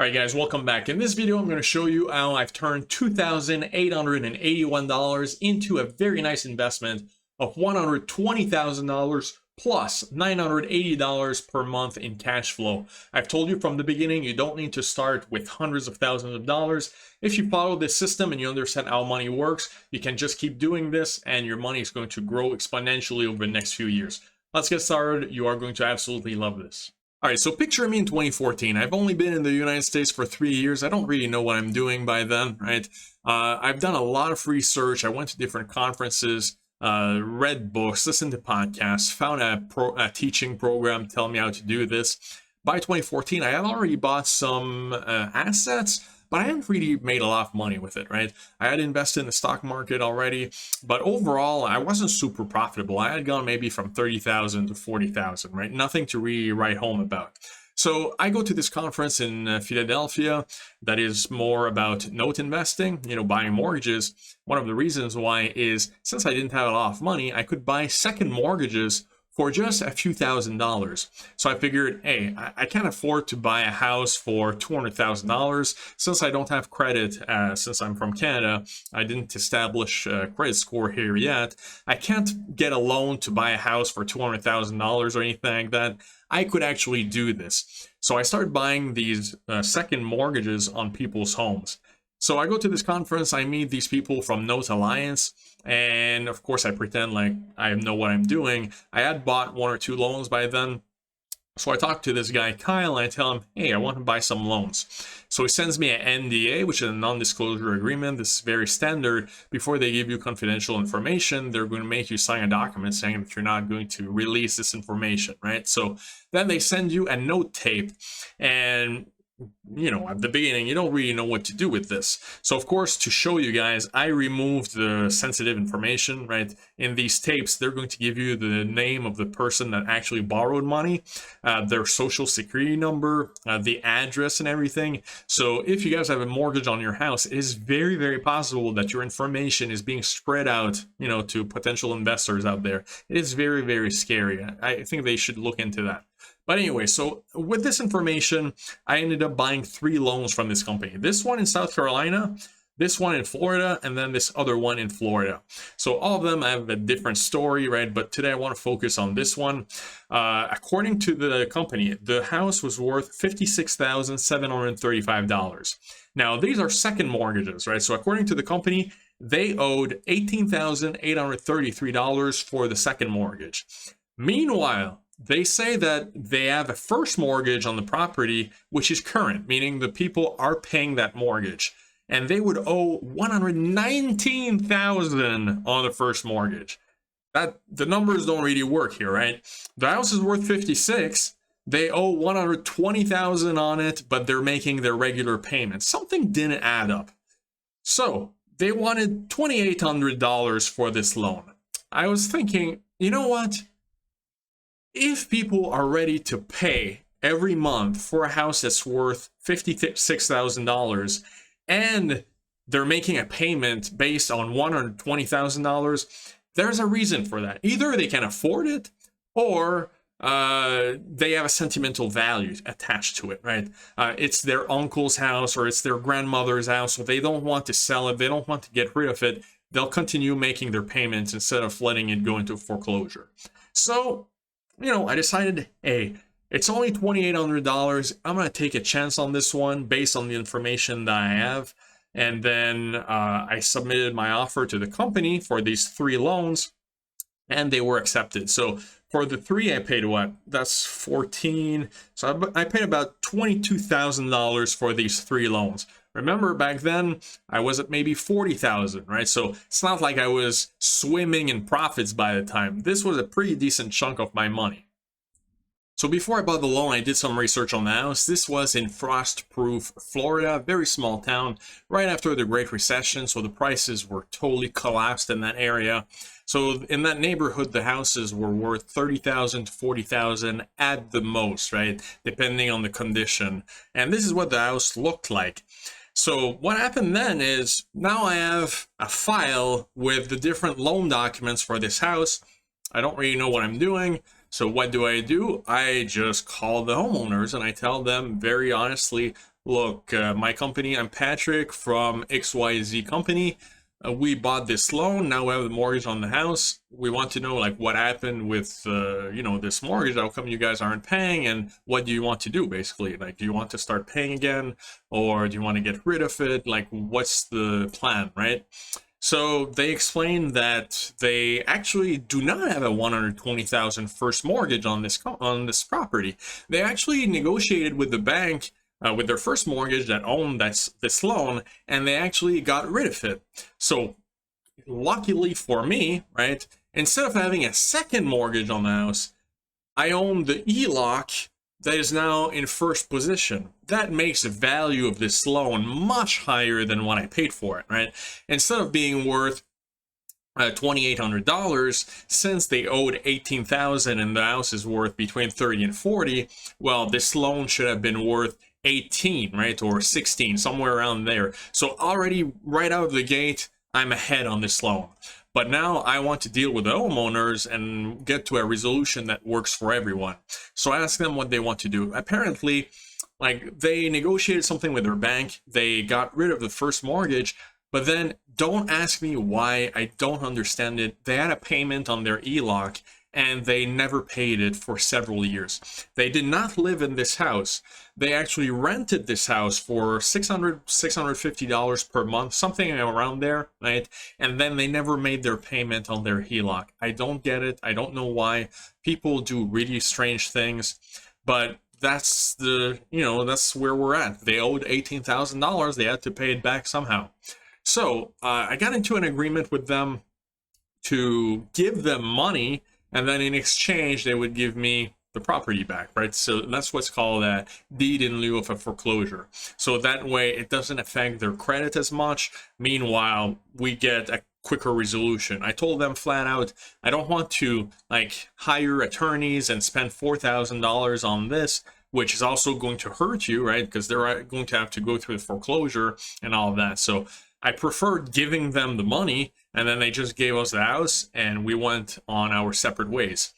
Alright guys, welcome back. In this video, I'm going to show you how I've turned $2,881 into a very nice investment of $120,000 plus $980 per month in cash flow. I've told you from the beginning, you don't need to start with hundreds of thousands of dollars. If you follow this system and you understand how money works, you can just keep doing this and your money is going to grow exponentially over the next few years. Let's get started. You are going to absolutely love this. Alright, so picture me in 2014. I've only been in the United States for 3 years. I don't really know what I'm doing by then, right? I've done a lot of research. I went to different conferences, read books, listened to podcasts, found a teaching program telling me how to do this. By 2014, I had already bought some assets, but I hadn't really made a lot of money with it, right? I had invested in the stock market already, but overall, I wasn't super profitable. I had gone maybe from 30,000 to 40,000, right? Nothing to really write home about. So I go to this conference in Philadelphia that is more about note investing, buying mortgages. One of the reasons why is since I didn't have a lot of money, I could buy second mortgages for just a few $1,000s. So I figured, hey, I can't afford to buy a house for $200,000 since I don't have credit. Since I'm from Canada, I didn't establish a credit score here yet. I can't get a loan to buy a house for $200,000 or anything like that. I could actually do this. So I started buying these second mortgages on people's homes. So I go to this conference, I meet these people from Note Alliance, and of course I pretend like I know what I'm doing. I had bought 1 or 2 loans by then. So I talk to this guy, Kyle, and I tell him, hey, I want to buy some loans. So he sends me an NDA, which is a non-disclosure agreement. This is very standard. Before they give you confidential information, they're going to make you sign a document saying that you're not going to release this information, right? So then they send you a note tape, and at the beginning, you don't really know what to do with this. So of course, to show you guys, I removed the sensitive information, right? In these tapes, they're going to give you the name of the person that actually borrowed money, their social security number, the address and everything. So if you guys have a mortgage on your house, it is very, very possible that your information is being spread out, to potential investors out there. It is very, very scary. I think they should look into that. But anyway, so with this information, I ended up buying 3 loans from this company. This one in South Carolina, this one in Florida, and then this other one in Florida. So all of them have a different story, right? But today I want to focus on this one. According to the company, the house was worth $56,735. Now, these are second mortgages, right? So according to the company, they owed $18,833 for the second mortgage. Meanwhile, they say that they have a first mortgage on the property, which is current, meaning the people are paying that mortgage. And they would owe $119,000 on the first mortgage. The numbers don't really work here, right? The house is worth $56,000. They owe $120,000 on it, but they're making their regular payments. Something didn't add up. So they wanted $2,800 for this loan. I was thinking, you know what? If people are ready to pay every month for a house that's worth $56,000 and they're making a payment based on $120,000, there's a reason for that. Either they can afford it or they have a sentimental value attached to it, right? It's their uncle's house or it's their grandmother's house, so they don't want to sell it. They don't want to get rid of it. They'll continue making their payments instead of letting it go into foreclosure. So I decided, hey, it's only $2,800. I'm going to take a chance on this one based on the information that I have. And then I submitted my offer to the company for these 3 loans, and they were accepted. So for the 3, I paid what? That's 14. So I paid about $22,000 for these 3 loans. Remember, back then, I was at maybe 40,000, right? So it's not like I was swimming in profits by the time. This was a pretty decent chunk of my money. So before I bought the loan, I did some research on the house. This was in Frostproof, Florida, a very small town, right after the Great Recession. So the prices were totally collapsed in that area. So in that neighborhood, the houses were worth $30,000 to $40,000 at the most, right? Depending on the condition. And this is what the house looked like. So what happened then is now I have a file with the different loan documents for this house. I don't really know what I'm doing. So what do? I just call the homeowners and I tell them very honestly, look, my company, I'm Patrick from XYZ company. We bought this loan. Now we have the mortgage on the house. We want to know like what happened with this mortgage. How come you guys aren't paying? And what do you want to do basically? Like, do you want to start paying again, or do you want to get rid of it? Like, what's the plan, right? So they explained that they actually do not have a 120,000 first mortgage on this property. They actually negotiated with the bank with their first mortgage that owned this loan, and they actually got rid of it. So luckily for me, right, instead of having a second mortgage on the house, I own the HELOC that is now in first position. That makes the value of this loan much higher than what I paid for it, right? Instead of being worth $2,800, since they owed $18,000 and the house is worth between 30 and 40, well, this loan should have been worth 18, right, or 16, somewhere around there. So already right out of the gate, I'm ahead on this loan. But now I want to deal with the homeowners and get to a resolution that works for everyone. So I asked them what they want to do. Apparently, like, they negotiated something with their bank. They got rid of the first mortgage, but then don't ask me why. I don't understand it. They had a payment on their HELOC and they never paid it for several years. They did not live in this house. They actually rented this house for $650 per month, something around there, right? And then they never made their payment on their HELOC. I don't get it. I don't know why. People do really strange things, but that's that's where we're at. They owed $18,000. They had to pay it back somehow. So I got into an agreement with them to give them money, and then in exchange they would give me the property back, right? So that's what's called a deed in lieu of a foreclosure. So that way it doesn't affect their credit as much. Meanwhile, we get a quicker resolution. I told them flat out, I don't want to like hire attorneys and spend $4,000 on this, which is also going to hurt you, right? Because they're going to have to go through the foreclosure and all of that. So I preferred giving them the money, and then they just gave us the house and we went on our separate ways.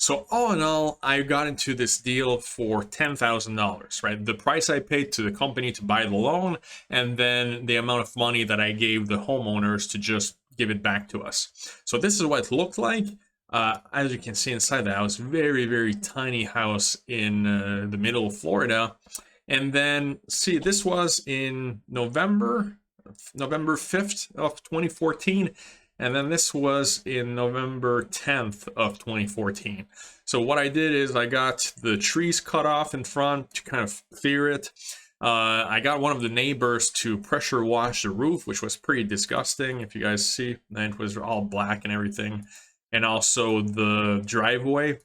So all in all, I got into this deal for $10,000, right? The price I paid to the company to buy the loan, and then the amount of money that I gave the homeowners to just give it back to us. So this is what it looked like. As you can see inside the house, very, very tiny house in the middle of Florida. And then see, this was in November 5th of 2014. And then this was in November 10th of 2014. So what I did is I got the trees cut off in front to kind of clear it. I got one of the neighbors to pressure wash the roof, which was pretty disgusting, if you guys see. And it was all black and everything. And also the driveway.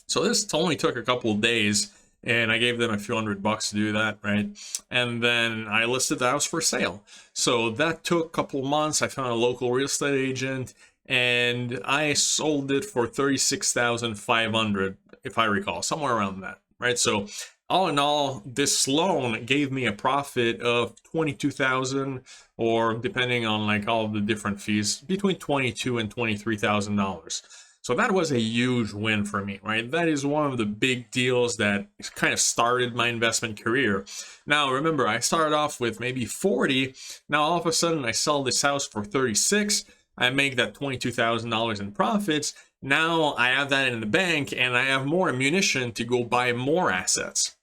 So this only took a couple of days, and I gave them a few $100 to do that, right? And then I listed the house for sale. So that took a couple months. I found a local real estate agent, and I sold it for $36,500, if I recall, somewhere around that, right? So all in all, this loan gave me a profit of $22,000, or depending on like all the different fees, between $22,000 and $23,000. So that was a huge win for me, right? That is one of the big deals that kind of started my investment career. Now, remember, I started off with maybe 40. Now, all of a sudden, I sell this house for 36. I make that $22,000 in profits. Now I have that in the bank, and I have more ammunition to go buy more assets.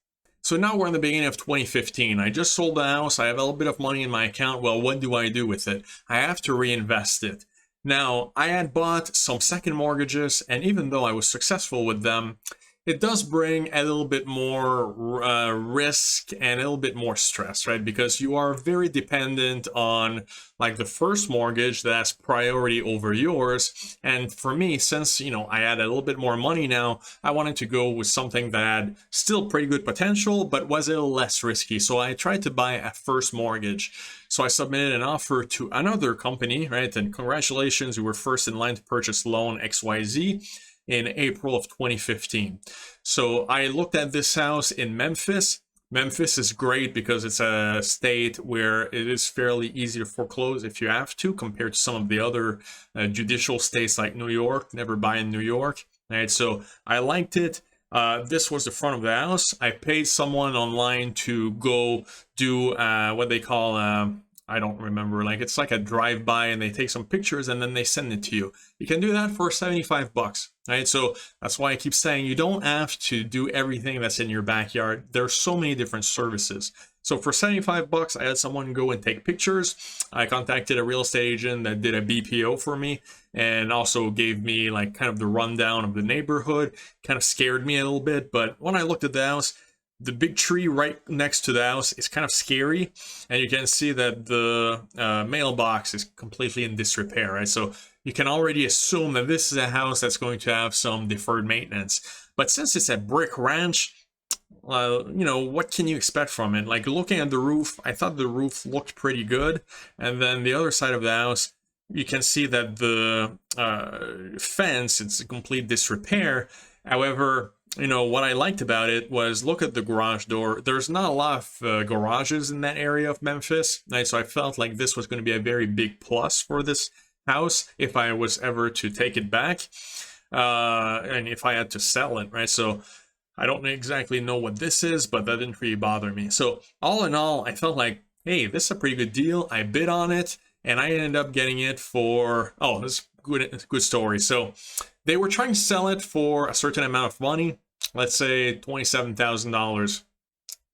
So now we're in the beginning of 2015. I just sold the house. I have a little bit of money in my account. Well, what do I do with it? I have to reinvest it. Now, I had bought some second mortgages, and even though I was successful with them, it does bring a little bit more risk and a little bit more stress, right? Because you are very dependent on like the first mortgage that's priority over yours. And for me, since, I had a little bit more money now, I wanted to go with something that had still pretty good potential, but was a little less risky. So I tried to buy a first mortgage. So I submitted an offer to another company, right? And congratulations, we were first in line to purchase loan XYZ in April of 2015. So I looked at this house in Memphis. Memphis is great because it's a state where it is fairly easy to foreclose if you have to, compared to some of the other judicial states like New York. Never buy in New York, right? So I liked it. This was the front of the house. I paid someone online to go do what they call, I don't remember, like it's like a drive-by, and they take some pictures and then they send it to you. You can do that for 75 bucks, right? So that's why I keep saying you don't have to do everything that's in your backyard. There's so many different services. So for 75 bucks, I had someone go and take pictures. I contacted a real estate agent that did a BPO for me and also gave me like kind of the rundown of the neighborhood. Kind of scared me a little bit, but when I looked at the house, the big tree right next to the house is kind of scary, and you can see that the mailbox is completely in disrepair, right? So you can already assume that this is a house that's going to have some deferred maintenance. But since it's a brick ranch, you know, what can you expect from it? Like looking at the roof, I thought the roof looked pretty good. And then the other side of the house, you can see that the fence, it's a complete disrepair. However, you know, what I liked about it was look at the garage door. There's not a lot of garages in that area of Memphis, right? So I felt like this was going to be a very big plus for this house if I was ever to take it back and if I had to sell it, right? So I don't exactly know what this is, but that didn't really bother me. So all in all, I felt like, hey, this is a pretty good deal. I bid on it, and I ended up getting it for, oh, this is good story. So they were trying to sell it for a certain amount of money, let's say $27,000.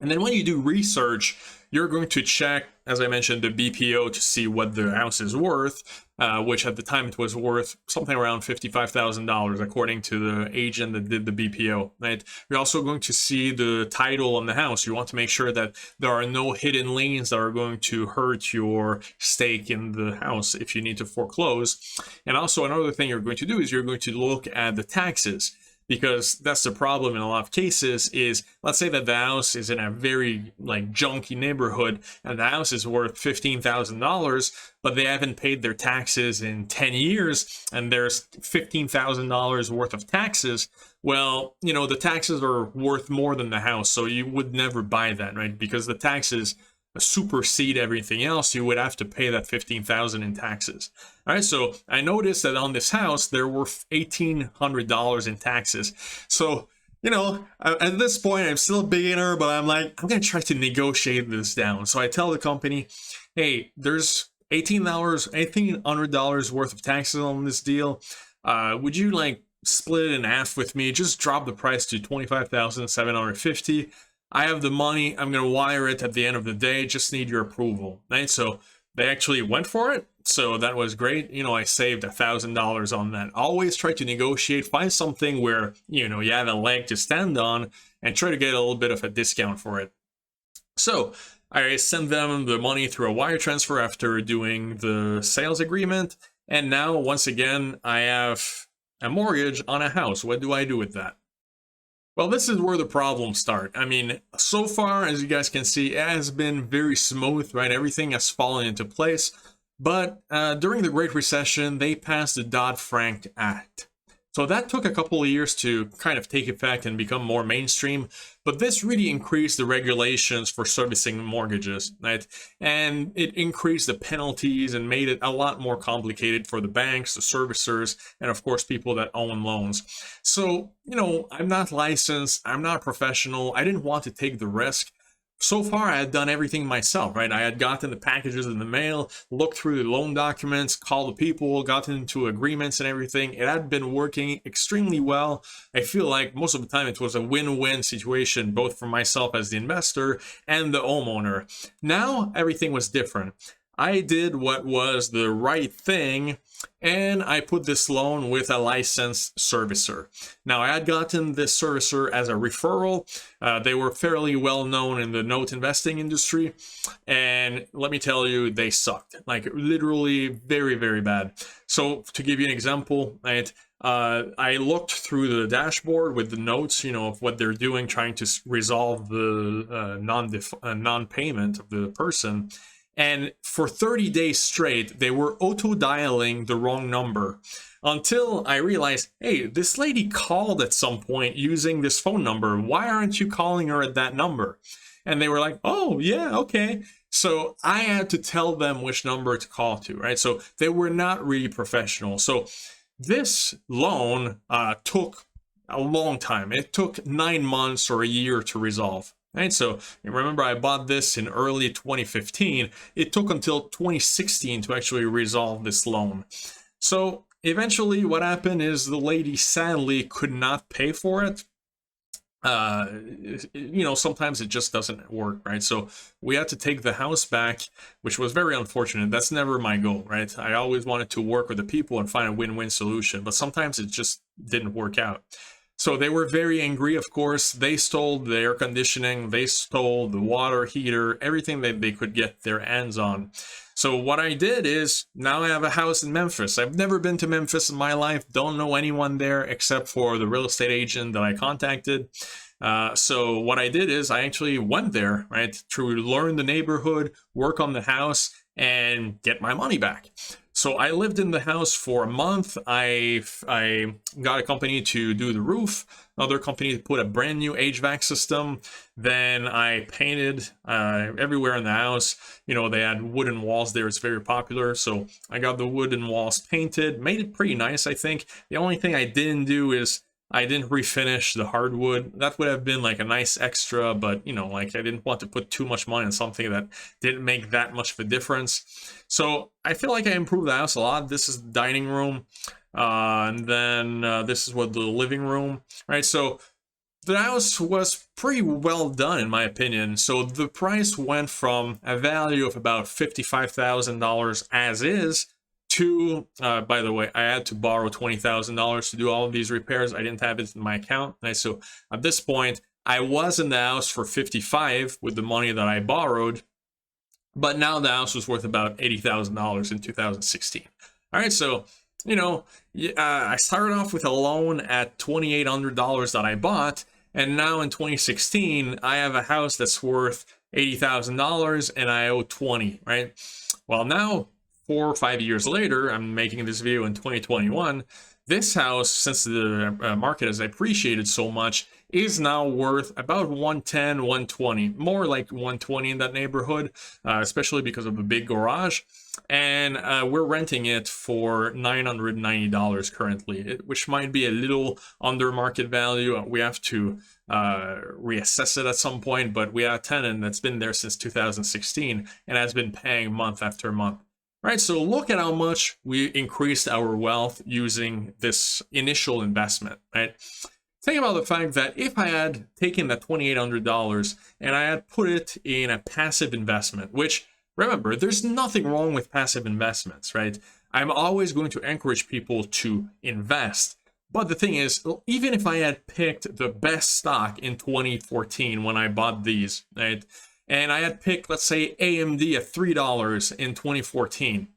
And then when you do research, you're going to check, as I mentioned, the BPO to see what the house is worth, which at the time it was worth something around $55,000, according to the agent that did the BPO, right? You're also going to see the title on the house. You want to make sure that there are no hidden liens that are going to hurt your stake in the house if you need to foreclose. And also another thing you're going to do is you're going to look at the taxes, because that's the problem in a lot of cases. Is let's say that the house is in a very like junky neighborhood and the house is worth $15,000, but they haven't paid their taxes in 10 years and there's $15,000 worth of taxes. Well, you know, the taxes are worth more than the house, so you would never buy that, right? Because the taxes supersede everything else. You would have to pay that $15,000 in taxes. All right, so I noticed that on this house there were $1,800 in taxes. So, you know, at this point I'm still a beginner, but I'm like, I'm gonna try to negotiate this down. So I tell the company, hey, there's $1,800 worth of taxes on this deal. Would you like split it in half with me? Just drop the price to $25,750. I have the money, I'm going to wire it at the end of the day, just need your approval, right? So they actually went for it, so that was great. You know, I saved $1,000 on that. Always try to negotiate, find something where, you know, you have a leg to stand on and try to get a little bit of a discount for it. So I sent them the money through a wire transfer after doing the sales agreement, and now, once again, I have a mortgage on a house. What do I do with that? Well, this is where the problems start. I mean, so far, as you guys can see, it has been very smooth, right? Everything has fallen into place. But during the Great Recession, they passed the Dodd-Frank Act. So that took a couple of years to kind of take effect and become more mainstream. But this really increased the regulations for servicing mortgages, right? And it increased the penalties and made it a lot more complicated for the banks, the servicers, and of course, people that own loans. So, you know, I'm not licensed, I'm not a professional, I didn't want to take the risk. So far, I had done everything myself, right? I had gotten the packages in the mail, looked through the loan documents, called the people, gotten into agreements and everything. It had been working extremely well. I feel like most of the time it was a win-win situation, both for myself as the investor and the homeowner. Now, everything was different. I did what was the right thing, and I put this loan with a licensed servicer. Now, I had gotten this servicer as a referral. They were fairly well known in the note investing industry, and let me tell you, they sucked. Like, literally very, very bad. So, to give you an example, right, I looked through the dashboard with the notes, you know, of what they're doing, trying to resolve the non-payment of the person. And for 30 days straight, they were auto-dialing the wrong number until I realized, hey, this lady called at some point using this phone number. Why aren't you calling her at that number? And they were like, oh, yeah, okay. So I had to tell them which number to call to, right? So they were not really professional. So this loan took a long time. It took 9 months or a year to resolve. Right, so remember I bought this in early 2015. It took until 2016 to actually resolve this loan. So eventually what happened is the lady sadly could not pay for it. You know, sometimes it just doesn't work, right? So we had to take the house back, which was very unfortunate. That's never my goal, right? I always wanted to work with the people and find a win-win solution, but sometimes it just didn't work out. So they were very angry, of course. They stole the air conditioning, they stole the water heater, everything that they could get their hands on. So what I did is, now I have a house in Memphis. I've never been to Memphis in my life, don't know anyone there except for the real estate agent that I contacted. So what I did is I actually went there, right, to learn the neighborhood, work on the house, and get my money back. So I lived in the house for a month. I got a company to do the roof, another company to put a brand new HVAC system. Then I painted everywhere in the house. You know, they had wooden walls there. It's very popular. So I got the wooden walls painted, made it pretty nice, I think. The only thing I didn't do is I didn't refinish the hardwood. That would have been like a nice extra, but you know, like I didn't want to put too much money on something that didn't make that much of a difference. So I feel like I improved the house a lot. This is the dining room, and then this is what the living room, right? So the house was pretty well done in my opinion. So the price went from a value of about $55,000 as is to, by the way, I had to borrow $20,000 to do all of these repairs. I didn't have it in my account. Right? So at this point, I was in the house for 55 with the money that I borrowed, but now the house was worth about $80,000 in 2016. All right, so, you know, I started off with a loan at $2,800 that I bought, and now in 2016, I have a house that's worth $80,000 and I owe 20, right? Well, now 4 or 5 years later, I'm making this video in 2021. This house, since the market has appreciated so much, is now worth about 110, 120, more like 120 in that neighborhood, especially because of the big garage. And we're renting it for $990 currently, which might be a little under market value. We have to reassess it at some point, but we have a tenant that's been there since 2016 and has been paying month after month. Right, so look at how much we increased our wealth using this initial investment, right? Think about the fact that if I had taken that $2,800 and I had put it in a passive investment, which, remember, there's nothing wrong with passive investments, right? I'm always going to encourage people to invest. But the thing is, even if I had picked the best stock in 2014 when I bought these, right? And I had picked, let's say, AMD at $3 in 2014.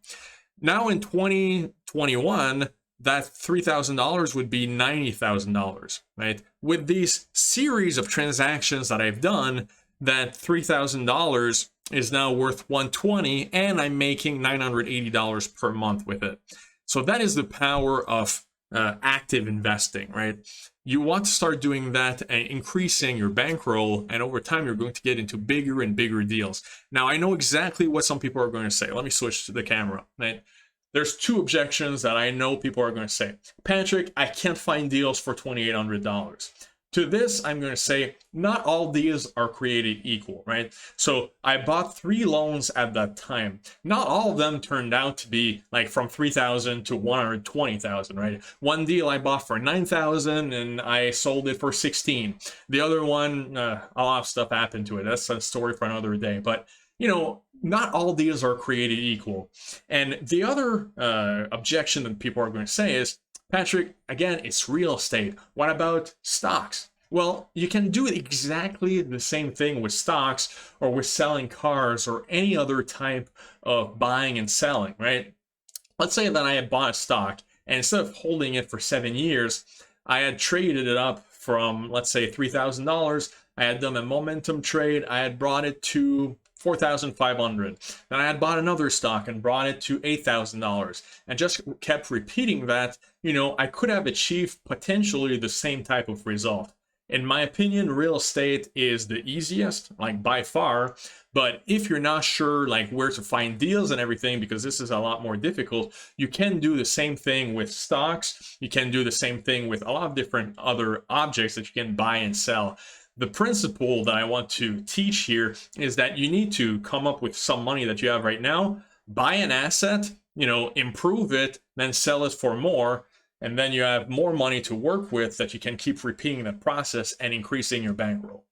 Now in 2021, that $3,000 would be $90,000, right? With these series of transactions that I've done, that $3,000 is now worth $120, and I'm making $980 per month with it. So that is the power of active investing, right? You want to start doing that and increasing your bankroll, and over time you're going to get into bigger and bigger deals. Now, I know exactly what some people are going to say. Let me switch to the camera, right? There's two objections that I know people are going to say. Patrick, I can't find deals for $2,800. To this, I'm going to say, not all deals are created equal, right? So I bought 3 loans at that time. Not all of them turned out to be like from $3,000 to $120,000, right? One deal I bought for $9,000 and I sold it for $16,000. The other one, a lot of stuff happened to it. That's a story for another day. But, you know, not all deals are created equal. And the other objection that people are going to say is, Patrick, again, it's real estate. What about stocks? Well, you can do exactly the same thing with stocks or with selling cars or any other type of buying and selling, right? Let's say that I had bought a stock and instead of holding it for 7 years, I had traded it up from, let's say, $3,000. I had done a momentum trade. I had brought it to $4,500. Then I had bought another stock and brought it to $8,000 and just kept repeating that. You know, I could have achieved potentially the same type of result. In my opinion, real estate is the easiest, like by far. But if you're not sure like where to find deals and everything, because this is a lot more difficult, you can do the same thing with stocks. You can do the same thing with a lot of different other objects that you can buy and sell. The principle that I want to teach here is that you need to come up with some money that you have right now, buy an asset, improve it, then sell it for more. And then you have more money to work with that you can keep repeating that process and increasing your bankroll.